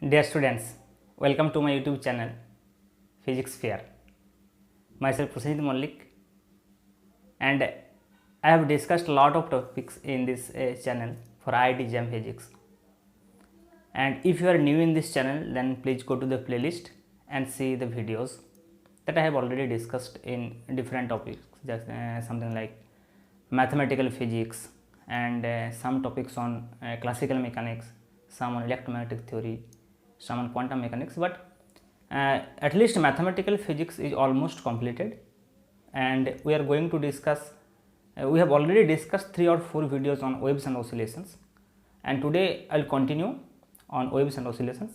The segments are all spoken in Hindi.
Dear students, welcome to my YouTube channel Physics Fair. Myself Prasenjit Mallik, and I have discussed a lot of topics in this channel for IIT JAM Physics. And if you are new in this channel, then please go to the playlist and see the videos that I have already discussed in different topics, just something like mathematical physics and some topics on classical mechanics, some on electromagnetic theory, some on quantum mechanics, but at least mathematical physics is almost completed, and we are going to discuss we have already discussed 3 or 4 videos on waves and oscillations, and today I will continue on waves and oscillations.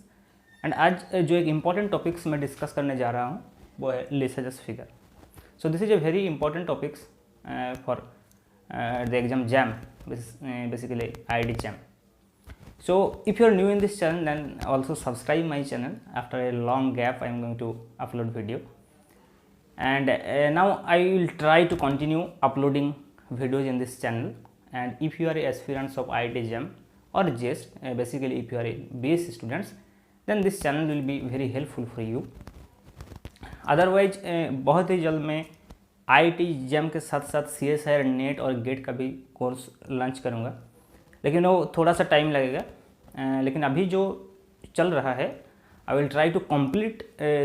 And आज जो एक important topics मैं discuss करने जा रहा हूँ वो है Lissajous figure. So this is a very important topics for the exam JAM, basically IIT JAM. So if you are new in this channel, then also subscribe my channel. After a long gap I am going to upload video, and now I will try to continue uploading videos in this channel. And if you are aspirants of IIT JAM or JEST, basically if you are a BS students, then this channel will be very helpful for you. Otherwise बहुत ही जल्द मैं IIT JAM के साथ साथ CSIR नेट और गेट का भी कोर्स लॉन्च करूँगा, लेकिन वो थोड़ा सा टाइम लगेगा, लेकिन अभी जो चल रहा है I will try to complete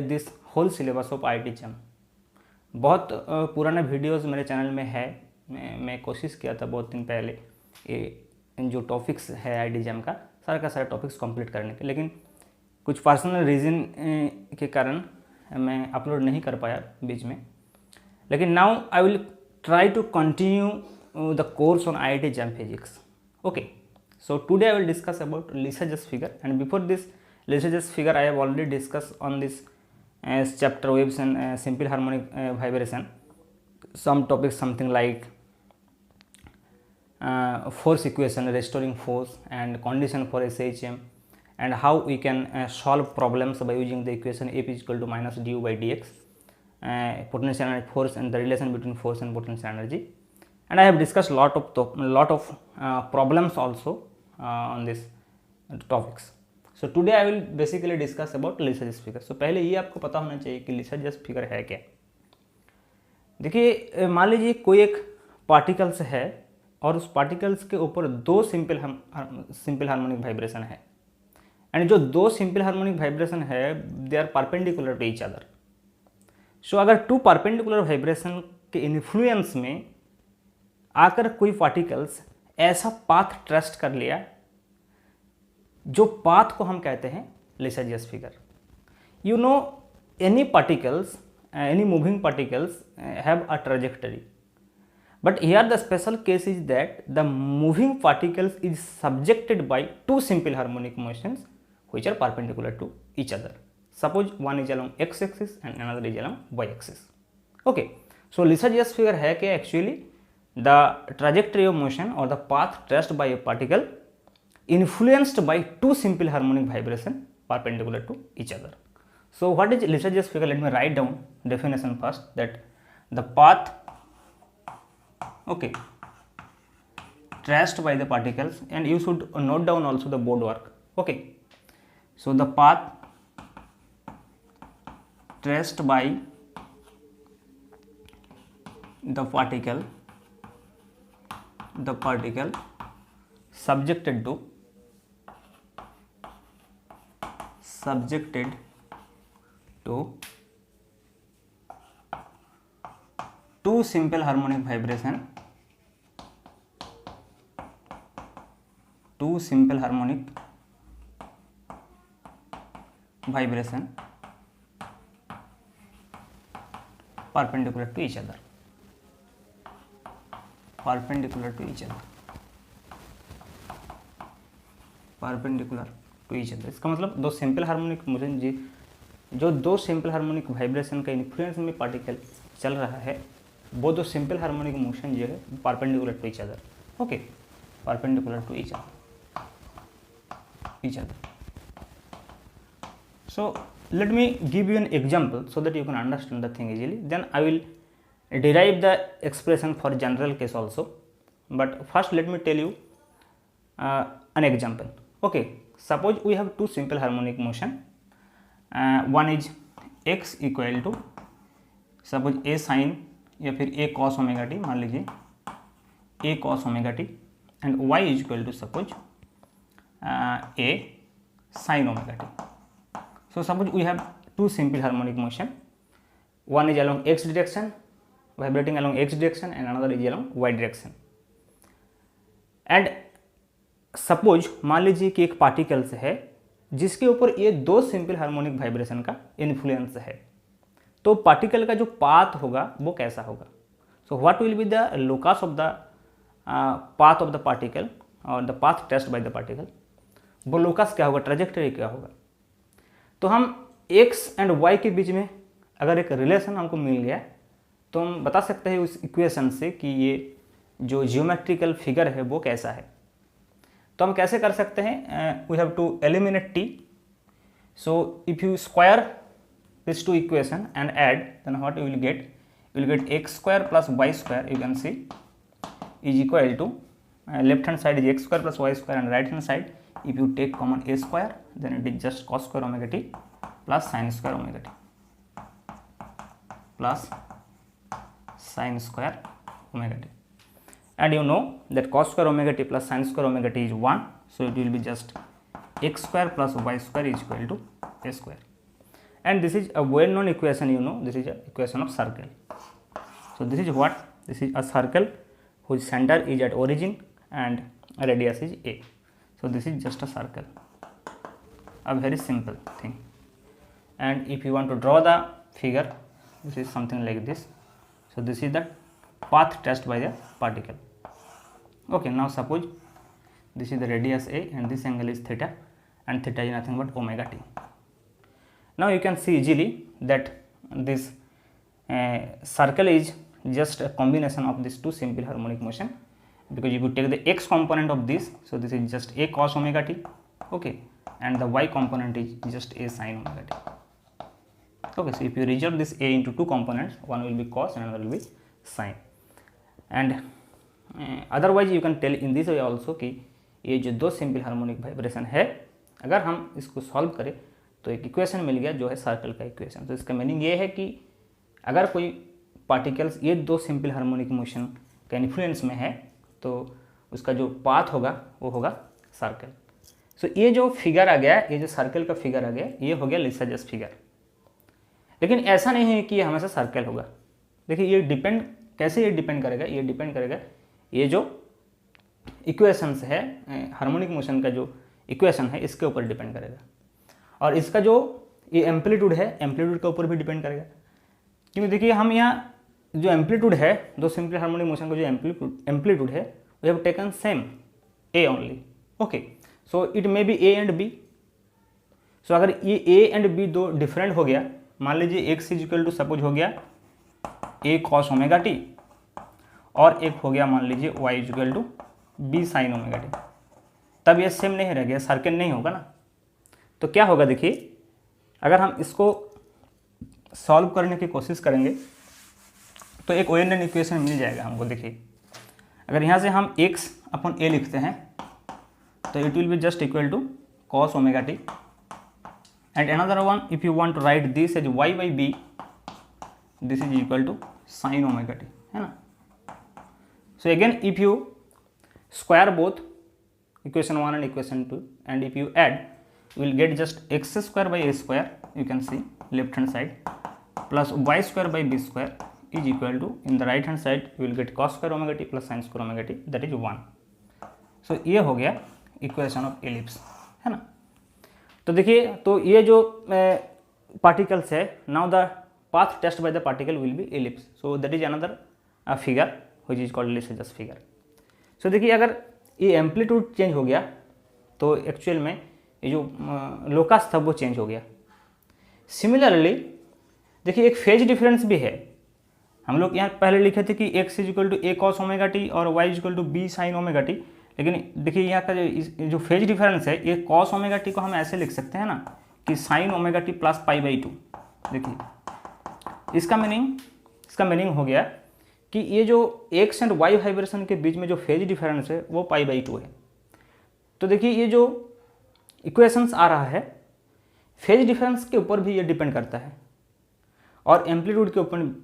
this whole syllabus of IIT JAM. बहुत पुराना वीडियोस मेरे चैनल में है. मैं कोशिश किया था बहुत दिन पहले ये जो टॉपिक्स है IIT JAM का सारा टॉपिक्स कंप्लीट करने के, लेकिन कुछ पर्सनल रीज़न के कारण मैं अपलोड नहीं कर पाया बीच में. लेकिन now I will try to continue the course on IIT JAM Physics. Okay, so today I will discuss about Lissajous figure, and before this Lissajous figure I have already discussed on this chapter waves and simple harmonic vibration, some topics something like force equation, restoring force and condition for SHM, and how we can solve problems by using the equation F is equal to minus du by dx, potential energy force and the relation between force and potential energy. And I have discussed lot of problems also on this topics. So today I will basically discuss about Lissajous figure. So पहले ये आपको पता होना चाहिए कि Lissajous figure है क्या. देखिए मान लीजिए कोई एक पार्टिकल्स है और उस पार्टिकल्स के ऊपर दो सिंपल हार्मोनिक वाइब्रेशन है, एंड जो दो सिंपल हार्मोनिक वाइब्रेशन है they are perpendicular to each other. So अगर टू परपेंडिकुलर वाइब्रेशन के इन्फ्लुएंस में आकर कोई पार्टिकल्स ऐसा पाथ ट्रस्ट कर लिया, जो पाथ को हम कहते हैं Lissajous figure. You know, any particles, any moving particles have a trajectory, but here the special case is that the moving particles is subjected by two simple harmonic motions which are perpendicular to each other. Suppose one is along x axis and another is along y axis. Okay, so Lissajous figure है कि actually the trajectory of motion or the path traced by a particle influenced by two simple harmonic vibration perpendicular to each other. So what is Lissajous figure? Let me write down definition first, that the path, okay, traced by the particles, and you should note down also the board work. Okay, so the path traced by the particle subjected to two simple harmonic vibration, perpendicular to each other. Perpendicular to each other. इसका मतलब दो सिंपल हार्मोनिक मोशन जो दो सिंपल हार्मोनिक वाइब्रेशन का इन्फ्लुएंस में पार्टिकल चल रहा है, वो दो सिंपल हार्मोनिक मोशन जो है perpendicular to each other. Okay, perpendicular to each other. So let me give you an example so that you can understand the thing easily. Then I will derive the expression for general case also, but first let me tell you an example. Okay, suppose we have two simple harmonic motion, one is x equal to suppose a sine या फिर a cos ओमेगा टी, मान लीजिए a cos omega T, and y is equal to suppose a sin omega T. So suppose we have two simple harmonic motion, one is along x direction, vibrating along x direction, and another is along y direction. And suppose मान लीजिए कि एक पार्टिकल्स है जिसके ऊपर ये दो सिंपल हार्मोनिक वाइब्रेशन का इन्फ्लुएंस है, तो पार्टिकल का जो पाथ होगा वो कैसा होगा. So what will be the locus of the path of the particle और the path traced by the particle, वो लोकस क्या होगा, ट्रेजेक्टरी क्या होगा. तो हम x एंड y के बीच में अगर एक रिलेशन हमको मिल गया तो हम बता सकते हैं उस इक्वेशन से कि ये जो जियोमेट्रिकल फिगर है वो कैसा है. तो हम कैसे कर सकते हैं, we have to eliminate t. So if you square this two equation and add, then what you will get x square plus y square, you can see, is equal to left hand side is x square plus y square and right hand side if you take common a square, then it is just cos square omega t plus sin square omega t plus sin square omega t. And you know that cos square omega t plus sin square omega t is 1, so it will be just x square plus y square is equal to a square. And this is a well known equation, you know, this is a equation of circle. So this is what, this is a circle whose center is at origin and radius is a. So this is just a circle, a very simple thing. And if you want to draw the figure, this is something like this. So this is the path test by the particle. Okay, now suppose this is the radius a and this angle is theta, and theta is nothing but omega t. Now you can see easily that this circle is just a combination of these two simple harmonic motion, because if you take the x component of this, so this is just a cos omega t, okay, and the y component is just a sin omega t. Okay, so if you resolve this a into two components, one will be cos and another will be sin. And otherwise you can tell in this way also कि ये जो दो सिंपल हार्मोनिक वाइब्रेशन है, अगर हम इसको सॉल्व करें तो एक इक्वेशन मिल गया जो है सर्कल का इक्वेशन. तो इसका मीनिंग ये है कि अगर कोई पार्टिकल्स ये दो सिंपल हार्मोनिक मोशन का इन्फ्लुएंस में है तो उसका जो पाथ होगा वो होगा सर्कल. सो ये जो फिगर आ गया, ये जो सर्कल का फिगर आ गया, ये हो गया लिसाजस फिगर. लेकिन ऐसा नहीं है कि ये हमेशा सर्कल होगा. देखिए ये डिपेंड, कैसे ये डिपेंड करेगा, ये डिपेंड करेगा ये जो इक्वेशंस है, हार्मोनिक मोशन का जो इक्वेशन है इसके ऊपर डिपेंड करेगा. और इसका जो ये एम्पलीट्यूड है, एम्पलीट्यूड के ऊपर भी डिपेंड करेगा. क्योंकि देखिए हम यहाँ जो एम्पलीट्यूड है, दो सिंपल हार्मोनिक मोशन का जो एम्पलीट्यूड है, we have taken same a only. Okay, so it may be a and b. So अगर ये ए एंड बी दो डिफरेंट हो गया, मान लीजिए x is equal to suppose हो गया ए कॉस ओमेगा टी, और एक हो गया मान लीजिए Y is equal to B sine omega T, तब ये सेम नहीं रह गया, सर्कल नहीं होगा ना. तो क्या होगा, देखिए अगर हम इसको सॉल्व करने की कोशिश करेंगे तो एक ओएनएन इक्वेशन मिल जाएगा हमको. देखिए अगर यहाँ से हम x अपॉन a लिखते हैं तो it will be just equal to cos omega T, and another one if you want to write this as y by B, this is equal to sine omega T, है ना. So again if you square both equation 1 and equation 2 and if you add, you will get just x square by a square, you can see left hand side, plus y square by b square is equal to, in the right hand side you will get cos square omega t plus sin square omega t, that is 1. so ये हो गया इक्वेशन ऑफ एलिप्स, है ना. तो देखिए, तो ये जो पार्टिकल्स है, now the path traced by the particle will be ellipse. So that is another figure which is called Lissajous figure. So देखिए अगर ये एम्पलीट्यूड चेंज हो गया तो एक्चुअल में ये जो लोकस था वो चेंज हो गया. सिमिलरली देखिए एक फेज डिफरेंस भी है. हम लोग यहाँ पहले लिखे थे कि x is equal to a cos omega t और y is equal to B sine omega t, लेकिन देखिए यहाँ का जो फेज डिफरेंस है, ये कॉस ओमेगा टी को हम ऐसे लिख सकते हैं ना कि sign omega t plus pi by 2. देखिए इसका मीनिंग हो गया कि ये जो x एंड y वाइब्रेशन के बीच में जो फेज डिफरेंस है वो पाई बाई 2 है. तो देखिए ये जो इक्वेशंस आ रहा है, फेज डिफरेंस के ऊपर भी ये डिपेंड करता है और एम्पलीट्यूड के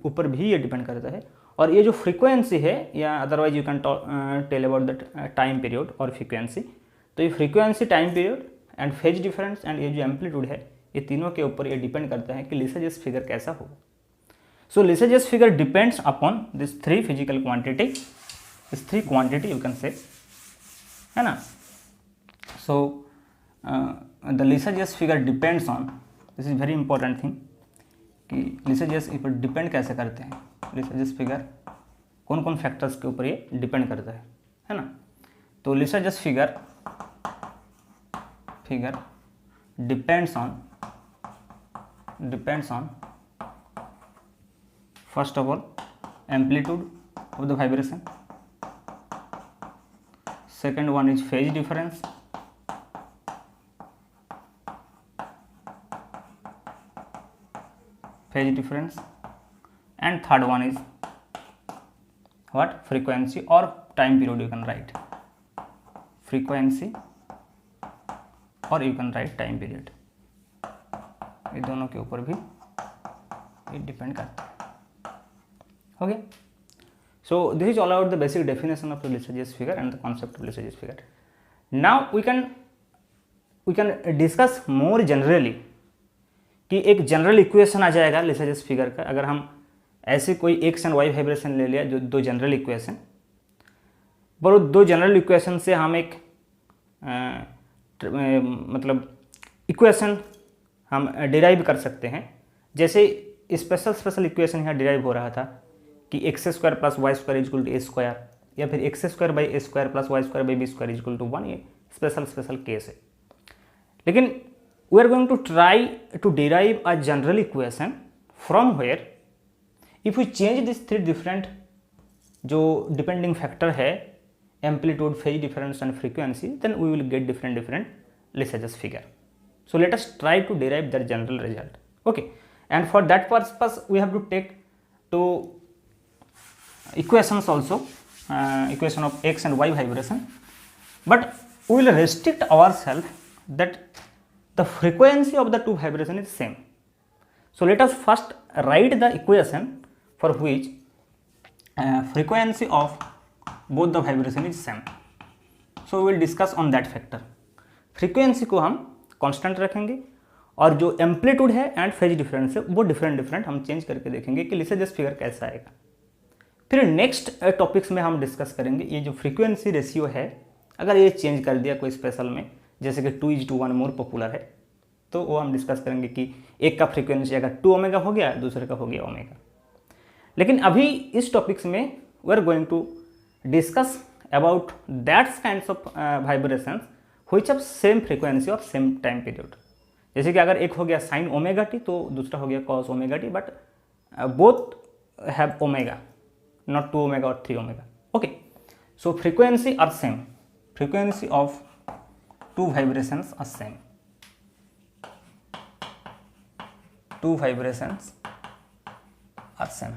ऊपर भी ये डिपेंड करता है, और ये जो फ्रीक्वेंसी है या otherwise you can tell about the time period और फ्रीक्वेंसी, तो ये frequency, time period and phase difference and ये जो एम्पलीट्यूड है, ये तीनों के ऊपर ये डिपेंड करता है कि लिसाजेस फिगर कैसा होगा। So Lissajous figure depends upon this three physical quantity, this three quantity you can say, है ना। So the Lissajous figure depends on, this is very important thing कि लिसाजेस पर डिपेंड कैसे करते हैं, लिसाजेस फिगर कौन कौन फैक्टर्स के ऊपर ये डिपेंड करता है ना। तो Lissajous figure depends on first of all amplitude of the vibration, second one is phase difference, and third one is what, frequency or time period, you can write frequency or you can write time period, ये दोनों के ऊपर भी ये डिपेंड करता है। Okay, so this is all about the basic definition of the Lissajous figure and the concept of Lissajous figure. Now we can discuss more generally कि एक जनरल इक्वेशन आ जाएगा लिसाजेस फिगर का। अगर हम ऐसे कोई एक्स एंड वाई वाइब्रेशन ले लिया, जो दो जनरल इक्वेशन, पर दो जनरल इक्वेशन से हम एक मतलब इक्वेशन हम डिराइव कर सकते हैं। जैसे स्पेशल इक्वेशन यहाँ डिराइव हो रहा था कि x square plus y square is equal to a square, या फिर x square by a square plus y square by b square is equal to 1, ये स्पेशल केस है। लेकिन we are going to try to derive a general equation from where if we change these three different जो depending factor है, amplitude, phase difference and frequency, then we will get different Lisage's figure. So let us try to derive that general result. Okay, and for that purpose we have to take two equations also, equation of x and y vibration, but we will restrict ourselves that the frequency of the two vibration is same. So let us first write the equation for which frequency of both the vibration is same. So we will discuss on that factor. Frequency को हम constant रखेंगे और जो एम्पलीट्यूड है एंड फेज डिफरेंस है वो डिफरेंट हम चेंज करके देखेंगे कि लिसाजेस फिगर कैसा आएगा। फिर नेक्स्ट टॉपिक्स में हम डिस्कस करेंगे ये जो फ्रीक्वेंसी रेशियो है, अगर ये चेंज कर दिया कोई स्पेशल में, जैसे कि 2:1 मोर पॉपुलर है, तो वो हम डिस्कस करेंगे कि एक का फ्रीक्वेंसी अगर 2 ओमेगा हो गया, दूसरे का हो गया ओमेगा। लेकिन अभी इस टॉपिक्स में we are going to discuss about that's kinds of vibrations which have same frequency और सेम टाइम पीरियड। जैसे कि अगर एक हो गया साइन ओमेगा टी तो दूसरा हो गया cos omega t, but both have omega, not 2 omega और 3 omega. Okay, so frequency are same, frequency of two vibrations are same, two vibrations are same.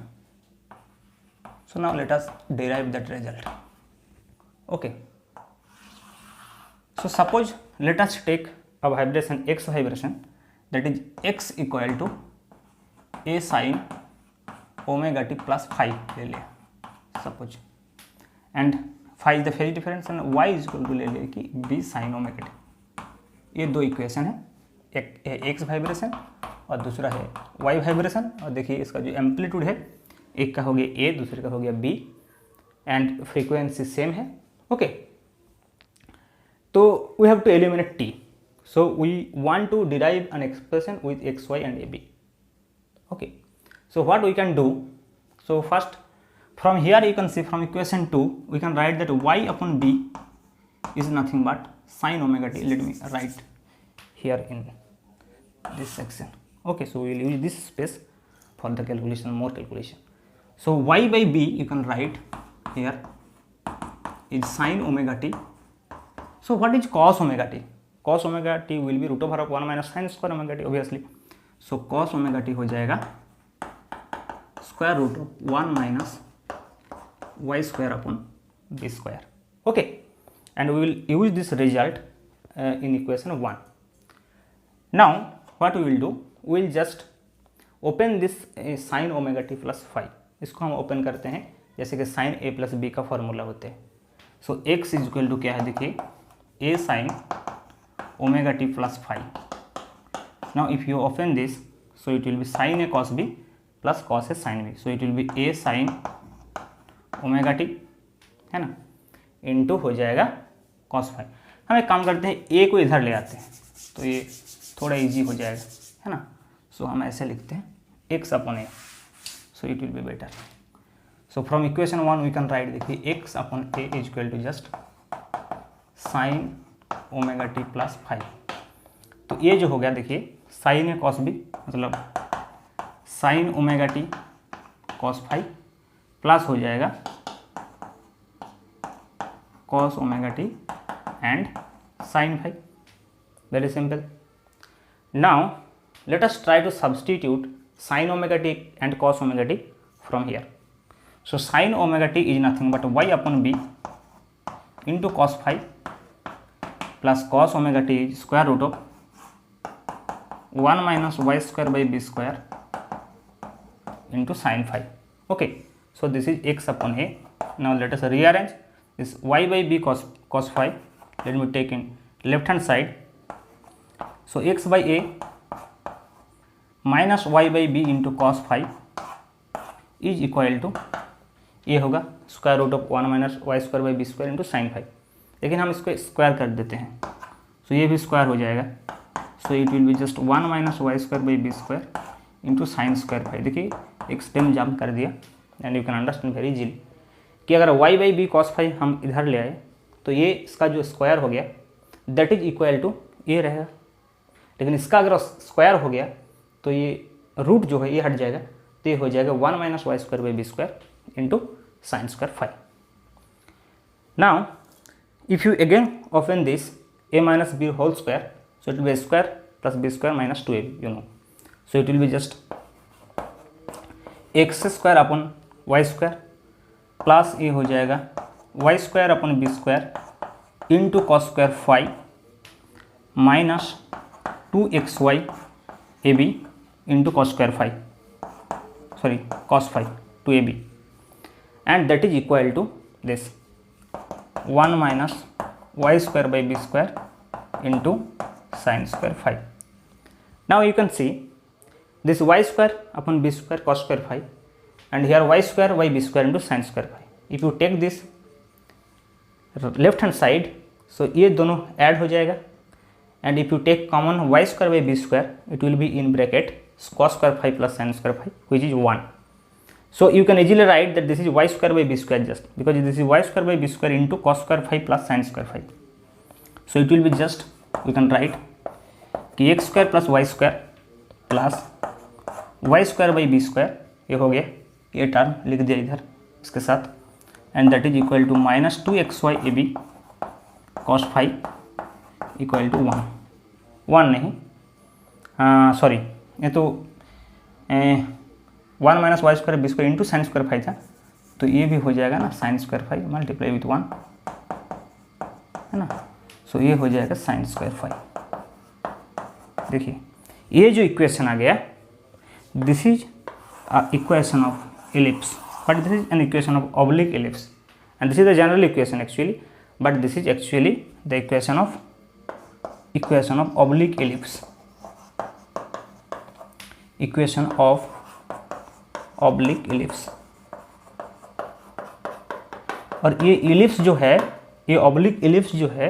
So now let us derive that result. Okay, so suppose let us take a vibration, x vibration, that is x equal to a sin omega t plus phi ले लिया suppose, and phi is the phase difference and y is equal to ले लिया कि b sin omega t। ये दो इक्वेशन है, एक है एक्स वाइब्रेशन और दूसरा है वाई वाइब्रेशन। और देखिए इसका जो एम्पलीट्यूड है, एक का हो गया ए, दूसरे का हो गया बी, एंड फ्रीक्वेंसी सेम है। ओके, तो we have to eliminate t, so we want to derive an expression with x y and a b. Okay, so what we can do, so first from here you can see from equation 2 we can write that y upon b is nothing but sin omega t. Let me write here in this section. Okay, so we will use this space for the calculation, more calculation. So y by b you can write here is sin omega t. So what is cos omega t? Cos omega t will be root over of 1 minus sin square omega t obviously. So cos omega t हो जाएगा square root of 1 minus y square upon b square. Okay, and we will use this result in equation 1. Now what we will do, we will just open this sin omega t plus five, इसको हम ओपन करते हैं जैसे कि साइन ए प्लस बी का फॉर्मूला होते हैं. So x is equal to क्या है, देखिए a sine omega t plus five. Now if you open this, so it will be sine a cos b plus cos a sine b. So it will be a sine omega T, है ना, इनटू हो जाएगा कॉस फाइव. हम एक काम करते हैं, ए को इधर ले आते हैं तो ये थोड़ा इजी हो जाएगा, है ना. सो हम ऐसे लिखते हैं x upon a, so it will be better. So from equation 1 we can write, देखिए x upon a is equal to just sine omega t plus five. तो ये जो हो गया, देखिए साइन ए कॉस बी मतलब sine omega t cos five plus हो जाएगा cos omega T and sine five. Very simple. Now let us try to substitute sin omega t and cos omega t from here. So sin omega t is nothing but y upon b into cos phi plus cos omega t is square root of 1 minus y square by b square into sin phi. Okay, so this is x upon a. Now let us rearrange this y by b cos phi. Let me take in left hand side. So x by a minus y by b into cos five is equal to, ये होगा square root of 1 minus y square by b square into sine five. लेकिन हम इसको स्क्वायर कर देते हैं, सो ये भी स्क्वायर हो जाएगा. So it will be just 1 minus y square by b square into sine square five. देखिए एक स्टेम जंप कर दिया and you can understand very easily कि अगर y by b cos five हम इधर ले आए तो ये इसका जो स्क्वायर हो गया दैट इज इक्वल टू ये रहेगा. लेकिन इसका अगर स्क्वायर हो गया तो ये रूट जो है ये हट जाएगा, तो ये हो जाएगा 1 minus y square by b square into sine square five. Now if you again open this a minus b whole square, so it will be square plus b square minus 2ab, you know. So it will be just x square upon y square plus ये हो जाएगा y square upon b square into cos square five minus 2xy ab into cos square 5, sorry cos 5 2ab, and that is equal to this 1 minus y square by b square into sin square 5. Now you can see this y square upon b square cos square 5 and here y square by b square into sin square 5. If you take this left hand side, so ये दोनों ऐड हो जाएगा and if you take common y square by b square, it will be in bracket cos square 5 plus sin square 5, which is 1. So you can easily write that this is y square by b square just because this is y square by b square into cos square 5 plus sin square 5. So it will be just, we can write कि x square plus y square plus y square by b square, ये हो गया, ये टर्म लिख दिया इधर इसके साथ, and that is equal to minus 2xy ab cos 5 equal to 1 नहीं, सॉरी ये तो 1 minus y square b square into sine square 5 था, तो ये भी हो जाएगा ना साइन स्क्वायर 5 मल्टीप्लाई विथ 1, है ना. सो ये हो जाएगा साइन स्क्वायर 5. देखिए ये जो इक्वेशन आ गया, this is equation of ellipse, but this is an equation of oblique ellipse and this is the general equation actually, but this is actually the equation of oblique ellipse, equation of oblique ellipse. और ये इलिप्स जो है, ये ऑब्लिक इलिप्स जो है,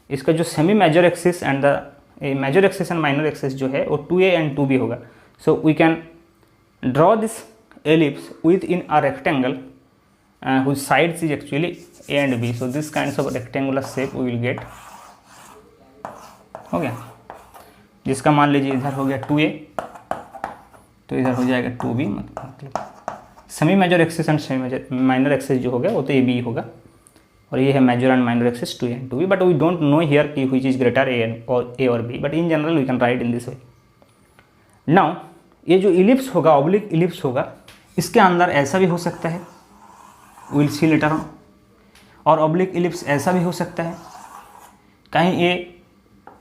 इसका जो semi major axis and the major axis and minor axis जो है वो 2a एंड 2b होगा. So we can draw this ellipse within a rectangle whose sides is actually a and b. So this kinds of rectangular shape we will get. हो गया, जिसका मान लीजिए इधर हो गया 2a तो इधर हो जाएगा 2b, मतलब semi major axis and semi major minor axis जो हो गया वो तो ab होगा, और ये है major and minor axis 2a and 2b, but we don't know here कि व्हिच इज ग्रेटर a और b, but in general we can write in this way. Now ये जो इलिप्स होगा, ऑब्लिक इलिप्स होगा, इसके अंदर ऐसा भी हो सकता है, विल सी लेटर ऑन, और ऑब्लिक इलिप्स ऐसा भी हो सकता है, कहीं ये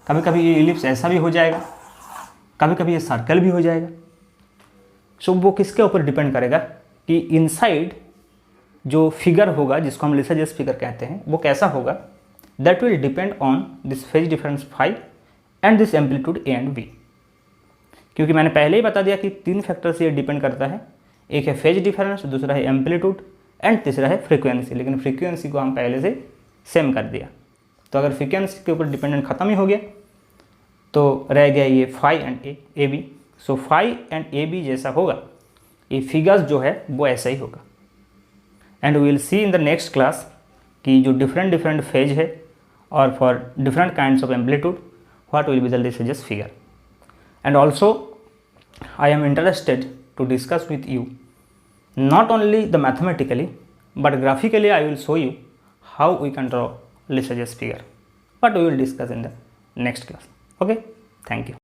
कभी कभी ये इलिप्स ऐसा भी हो जाएगा कभी कभी ये सर्कल भी हो जाएगा। सो वो किसके ऊपर डिपेंड करेगा कि इनसाइड जो फिगर होगा, जिसको हम लिसाजियस फिगर कहते हैं, वो कैसा होगा। That will depend on this phase difference phi and this amplitude a and b. क्योंकि मैंने पहले ही बता दिया कि 3 फैक्टर से ये डिपेंड करता है। एक है फेज डिफरेंस, दूसरा है एम्पलीट्यूड एंड तीसरा है फ्रीक्वेंसी। लेकिन फ्रीक्वेंसी को हम पहले से सेम कर दिया। तो अगर फ्रीक्वेंसी के ऊपर डिपेंडेंट खत्म ही हो गया तो रह गया ये phi and a b. So phi and a b जैसा होगा, ये फिगर्स जो है वो ऐसा ही होगा। And we will see in the next class कि जो डिफरेंट फेज है और for different kinds of amplitude what will be the Lissajous figure. And also I am interested to discuss with you not only the mathematically but graphically. I will show you how we can draw Lissajous figure, but we will discuss in the next class. Okay, thank you.